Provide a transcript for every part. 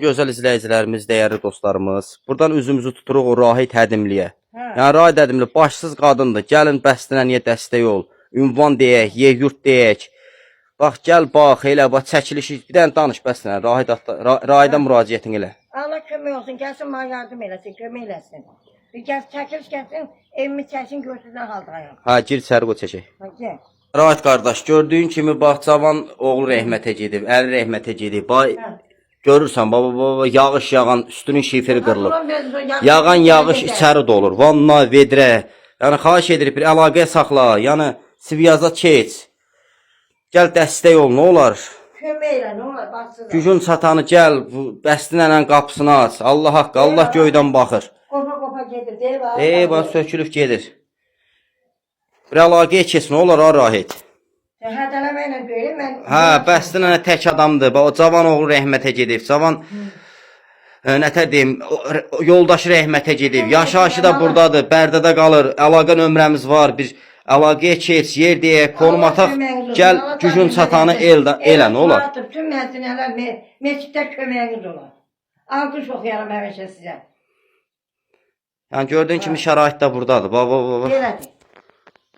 Gözəl izləyicilərimiz, dəyərli dostlarımız, buradan üzümüzü tuturuq o Rahid Hədimliyə. Yəni Rahid Hədimli başsız qadındır. Gəlin bəstənəyə dəstək ol. Ünvan deyək, yer yurt deyək. Bax gəl bax, elə bax çəkilişi. Bir dənə danış bəstənə. Rahidə müraciətin elə. Allah kömək olsun, gəlsin mənə yardım eləsin, kömək eləsin. Bir gəl çəkiliş gəlsin, evimi çəkin görsünlər haldayım. Hə, gir içəri qoy çəkək. Ha, gəl. Rahid qardaş, gördüyün kimi bax cavan oğlu rəhmətə gedib, əli rəhmətə gedib. Bax görürsən, baba, yağış yağan, üstünün şiferi qırılır. Yağan yağış içəri dolur. Vanna, vedrə. Yəni, xahiş edirik, bir əlaqəyə saxla. Yəni, Sivyaza keç. Gəl dəstək ol, nə olar? Kömək elə, nə olar, baxsın. Gücün çatanı gəl, bəstinlə qapısını aç. Allah haqqı, Allah göydən baxır. Qopa gedir, deyil. Bax, sökülüb gedir. Bir əlaqəyə keç, nə olar, ha, Rahid? Hədələməklə deyil, mən... Hə, bəstinlə tək adamdır. Bax, o cavan oğlu rəhmətə gedib. Cavan, nətər deyim, yoldaşı rəhmətə gedib. Yaşayışı da buradadır, Bərdədə qalır. Əlaqə nömrəmiz var, bir əlaqəyə keç, yer deyək, konum ataq. Gəl, gücün çatanı elə, nə olar? Tüm məzinələr, meçiddə köməyiniz olar. Alqış oxuyaram həmişə sizə. Yəni, gördüyün kimi şərait də buradadır. Bax. Elədir.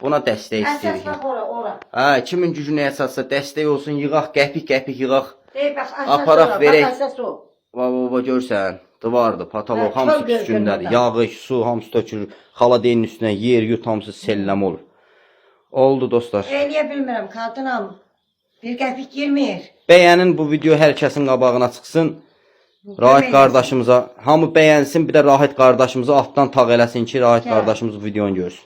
Buna dəstək istəyirik. Əsas bax ora. Hə, kimin gücünə əsassa dəstək olsun, yığaq, qəpik yığaq. Bax, Aparaq verək. əsas o. Baba görsən, divardır, patolog, hamısı üstündədir. Yağış, su, hamısı tökülür. Xaladeynin üstünə yer, yut, hamısı selləm olur. Oldu dostlar. Eləyə bilmirəm, qadınam. Bir qəpik girmir. Bəyənin bu video hər kəsin qabağına çıxsın. Rahid qardaşımıza, hamı bəyənsin, bir də Rahid qardaşımıza altdan tağ eləsin ki, Rahid qardaşımız videonu görsün.